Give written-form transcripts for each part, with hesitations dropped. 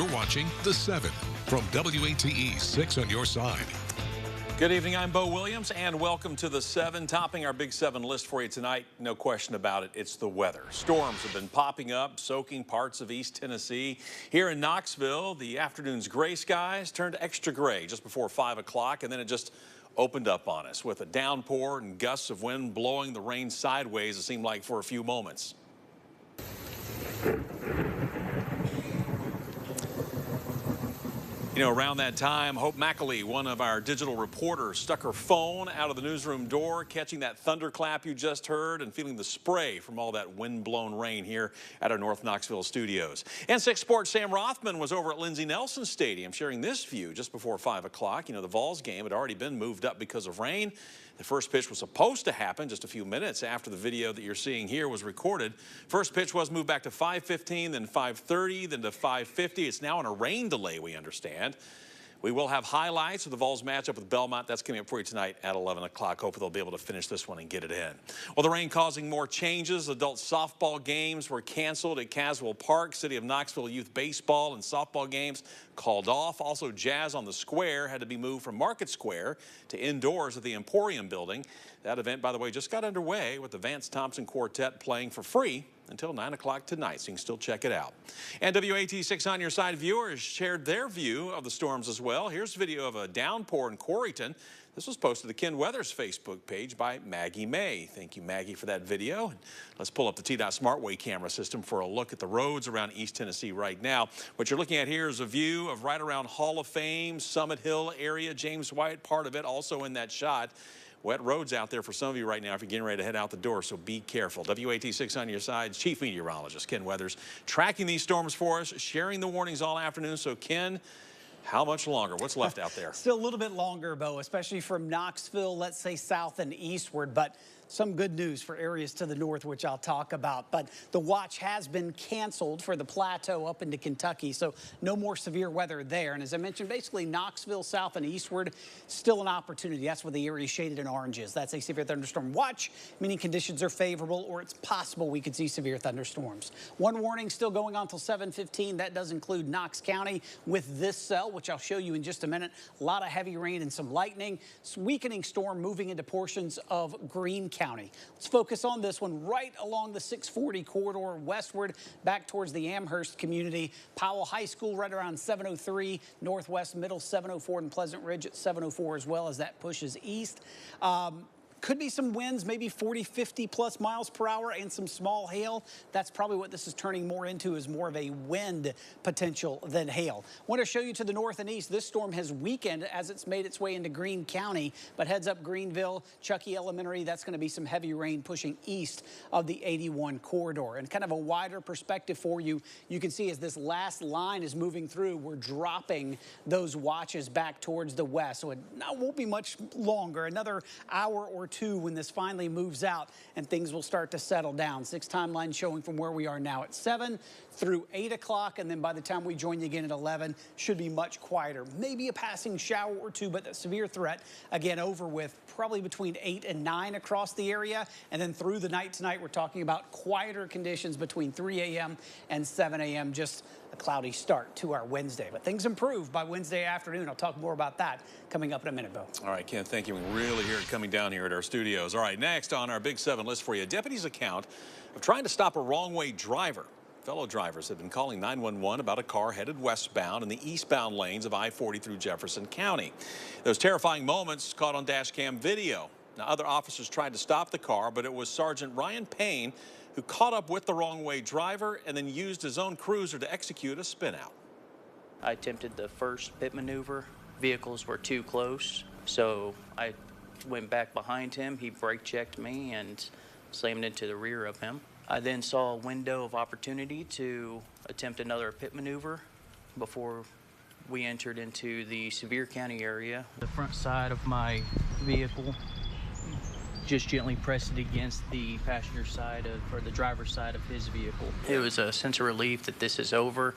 You're watching The 7 from WATE 6 on your side. Good evening, I'm Bo Williams, and welcome to The 7. Topping our Big 7 list for you tonight, no question about it, it's the weather. Storms have been popping up, soaking parts of East Tennessee. Here in Knoxville, the afternoon's gray skies turned extra gray just before 5 o'clock, and then it just opened up on us with a downpour and gusts of wind blowing the rain sideways, it seemed like, for a few moments. You know, around that time, Hope McAlee, one of our digital reporters, stuck her phone out of the newsroom door, catching that thunderclap you just heard and feeling the spray from all that wind-blown rain here at our North Knoxville studios. N6 Sports' Sam Rothman was over at Lindsey Nelson Stadium sharing this view just before 5 o'clock. You know, the Vols game had already been moved up because of rain. The first pitch was supposed to happen just a few minutes after the video that you're seeing here was recorded. First pitch was moved back to 5:15, then 5:30, then to 5:50. It's now on a rain delay, we understand. We will have highlights of the Vols matchup with Belmont. That's coming up for you tonight at 11 o'clock. Hopefully they'll be able to finish this one and get it in. Well, the rain causing more changes. Adult softball games were canceled at Caswell Park. City of Knoxville youth baseball and softball games called off. Also, Jazz on the Square had to be moved from Market Square to indoors at the Emporium building. That event, by the way, just got underway with the Vance Thompson Quartet playing for free until 9 o'clock tonight, so you can still check it out. And WATE 6 on your side viewers shared their view of the storms as well. Here's video of a downpour in Corryton. This was posted to Ken Weathers' Facebook page by Maggie May. Thank you, Maggie, for that video. And let's pull up the TDOT SmartWay camera system for a look at the roads around East Tennessee right now. What you're looking at here is a view of right around Hall of Fame, Summit Hill area, James White, part of it also in that shot. Wet roads out there for some of you right now if you're getting ready to head out the door, so be careful. WATE 6 on your side, Chief Meteorologist Ken Weathers tracking these storms for us, sharing the warnings all afternoon. So, Ken, how much longer? What's left out there? Still a little bit longer, Bo, especially from Knoxville, let's say south and eastward, but some good news for areas to the north, which I'll talk about. But the watch has been canceled for the plateau up into Kentucky, so no more severe weather there. And as I mentioned, basically Knoxville south and eastward, still an opportunity. That's where the area is shaded in oranges. That's a severe thunderstorm watch, meaning conditions are favorable, or it's possible we could see severe thunderstorms. One warning still going on until 7:15. That does include Knox County with this cell, which I'll show you in just a minute. A lot of heavy rain and some lightning. Weakening storm moving into portions of Greene County. Let's focus on this one right along the 640 corridor westward back towards the Amherst community. Powell High School right around 703, Northwest Middle 704, and Pleasant Ridge at 704 as well as that pushes east. Could be some winds, maybe 40, 50 plus miles per hour and some small hail. That's probably what this is turning more into, is more of a wind potential than hail. Want to show you to the north and east. This storm has weakened as it's made its way into Greene County, but heads up Greenville, Chuckey Elementary, that's going to be some heavy rain pushing east of the 81 corridor. And kind of a wider perspective for you, you can see as this last line is moving through, we're dropping those watches back towards the west. So it won't be much longer, another hour or two when this finally moves out and things will start to settle down. 6 timeline showing from where we are now at 7 through 8 o'clock, and then by the time we join you again at 11, should be much quieter. Maybe a passing shower or two, but the severe threat, again, over with probably between 8 and 9 across the area. And then through the night tonight, we're talking about quieter conditions between 3 a.m. and 7 a.m. Just a cloudy start to our Wednesday. But things improve by Wednesday afternoon. I'll talk more about that coming up in a minute, Bo. All right, Ken, thank you. We really hear it coming down here at our studios. All right, next on our Big 7 list for you, deputies' account of trying to stop a wrong-way driver. Fellow drivers have been calling 911 about a car headed westbound in the eastbound lanes of I-40 through Jefferson County. Those terrifying moments caught on dash cam video. Now, other officers tried to stop the car, but it was Sergeant Ryan Payne who caught up with the wrong-way driver and then used his own cruiser to execute a spin-out. I attempted the first pit maneuver. Vehicles were too close, so I went back behind him. He brake checked me and slammed into the rear of him. I then saw a window of opportunity to attempt another pit maneuver before we entered into the Sevier County area. The front side of my vehicle just gently pressed it against the passenger side of, or the driver's side of his vehicle. It was a sense of relief that this is over.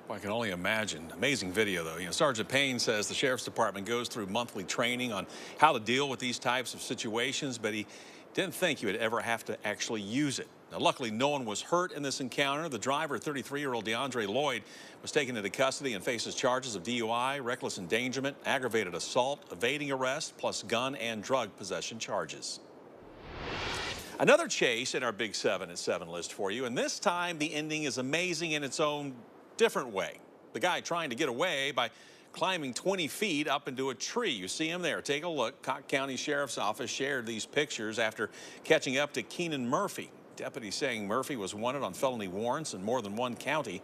Well, I can only imagine. Amazing video, though. You know, Sergeant Payne says the Sheriff's Department goes through monthly training on how to deal with these types of situations, but he didn't think he would ever have to actually use it. Now, luckily, no one was hurt in this encounter. The driver, 33-year-old DeAndre Lloyd, was taken into custody and faces charges of DUI, reckless endangerment, aggravated assault, evading arrest, plus gun and drug possession charges. Another chase in our Big 7 at 7 list for you, and this time the ending is amazing in its own different way. The guy trying to get away by climbing 20 feet up into a tree. You see him there. Take a look. Cook County Sheriff's Office shared these pictures after catching up to Keenan Murphy. Deputies saying Murphy was wanted on felony warrants in more than one county.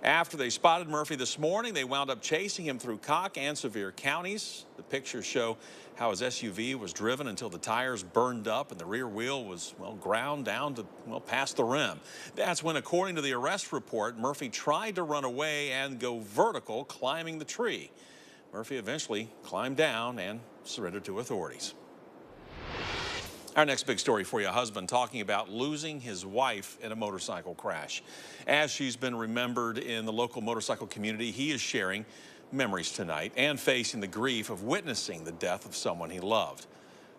After they spotted Murphy this morning, they wound up chasing him through Cook and Sevier counties. The pictures show how his SUV was driven until the tires burned up and the rear wheel was, well, ground down to, well, past the rim. That's when, according to the arrest report, Murphy tried to run away and go vertical, climbing the tree. Murphy eventually climbed down and surrendered to authorities. Our next big story for you, a husband talking about losing his wife in a motorcycle crash. As she's been remembered in the local motorcycle community, he is sharing memories tonight and facing the grief of witnessing the death of someone he loved.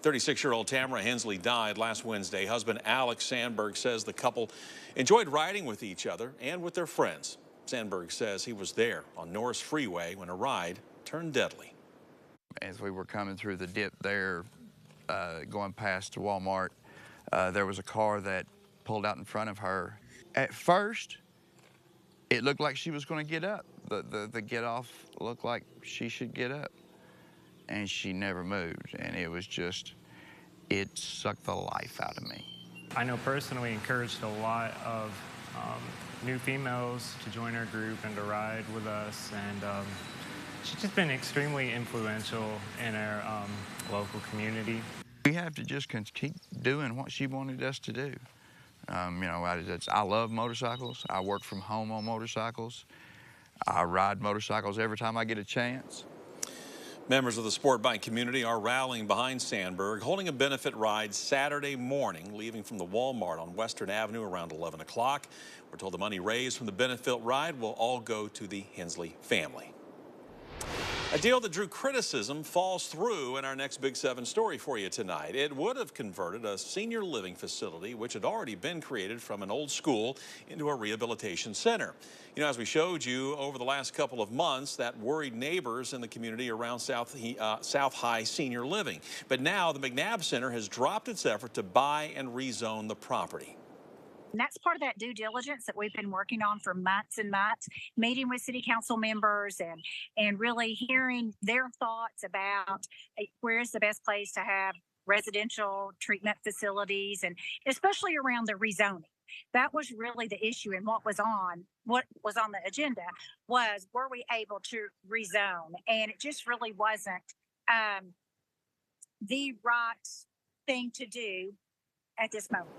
36-year-old Tamara Hensley died last Wednesday. Husband Alex Sandberg says the couple enjoyed riding with each other and with their friends. Sandberg says he was there on Norris Freeway when a ride turned deadly. As we were coming through the dip there, going past Walmart, there was a car that pulled out in front of her. At first, it looked like she was going to get up. The get off looked like she should get up, and she never moved, and it was just, it sucked the life out of me. I know personally encouraged a lot of new females to join our group and to ride with us, and she's just been extremely influential in our local community. We have to just keep doing what she wanted us to do. You know, I love motorcycles. I work from home on motorcycles. I ride motorcycles every time I get a chance. Members of the sport bike community are rallying behind Sandberg, holding a benefit ride Saturday morning, leaving from the Walmart on Western Avenue around 11 o'clock. We're told the money raised from the benefit ride will all go to the Hensley family. A deal that drew criticism falls through in our next Big 7 story for you tonight. It would have converted a senior living facility, which had already been created from an old school, into a rehabilitation center. You know, as we showed you over the last couple of months, that worried neighbors in the community around South High Senior Living. But now the McNabb Center has dropped its effort to buy and rezone the property. And that's part of that due diligence that we've been working on for months and months, meeting with city council members and really hearing their thoughts about where is the best place to have residential treatment facilities, and especially around the rezoning. That was really the issue, and what was on the agenda was, were we able to rezone? And it just really wasn't the right thing to do at this moment.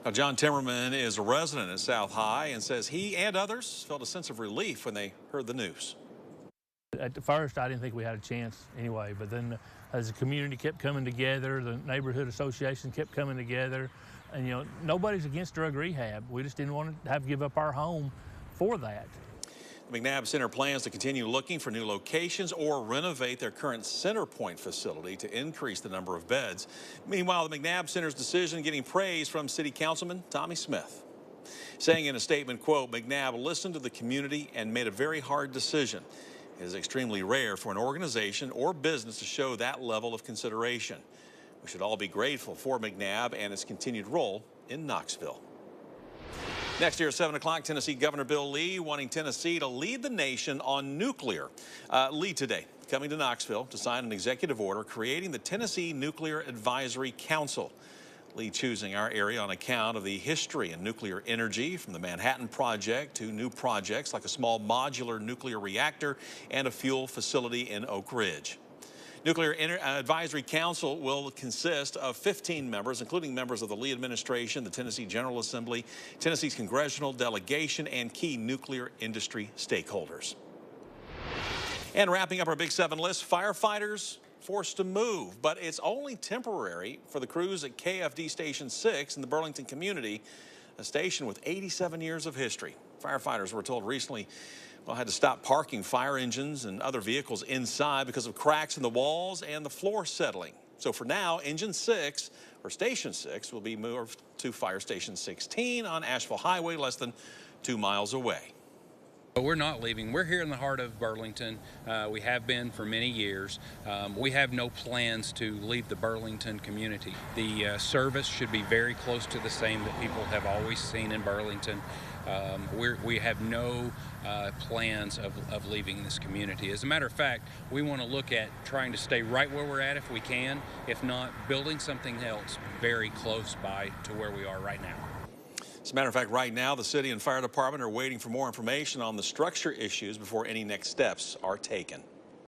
Now, John Timmerman is a resident at South High and says he and others felt a sense of relief when they heard the news. At first, I didn't think we had a chance anyway, but then as the community kept coming together, the neighborhood association kept coming together, and, you know, nobody's against drug rehab. We just didn't want to have to give up our home for that. The McNabb Center plans to continue looking for new locations or renovate their current Center Point facility to increase the number of beds. Meanwhile, the McNabb Center's decision getting praise from City Councilman Tommy Smith, saying in a statement, quote, "McNabb listened to the community and made a very hard decision. It is extremely rare for an organization or business to show that level of consideration. We should all be grateful for McNabb and its continued role in Knoxville." Next year, 7 o'clock, Tennessee Governor Bill Lee wanting Tennessee to lead the nation on nuclear. Lee today coming to Knoxville to sign an executive order creating the Tennessee Nuclear Advisory Council. Lee choosing our area on account of the history in nuclear energy, from the Manhattan Project to new projects like a small modular nuclear reactor and a fuel facility in Oak Ridge. Nuclear Advisory Council will consist of 15 members, including members of the Lee administration, the Tennessee General Assembly, Tennessee's congressional delegation, and key nuclear industry stakeholders. And wrapping up our Big 7 list, firefighters forced to move, but it's only temporary for the crews at KFD Station 6 in the Burlington community, a station with 87 years of history. Firefighters were told recently, well, had to stop parking fire engines and other vehicles inside because of cracks in the walls and the floor settling. So for now, Engine 6 Her Station 6 will be moved to Fire Station 16 on Asheville Highway, less than 2 miles away. But we're not leaving. We're here in the heart of Burlington. We have been for many years. We have no plans to leave the Burlington community. The service should be very close to the same that people have always seen in Burlington. We have no plans of leaving this community. As a matter of fact, we want to look at trying to stay right where we're at if we can. If not, building something else very close by to where we are right now. As a matter of fact, right now, the city and fire department are waiting for more information on the structure issues before any next steps are taken.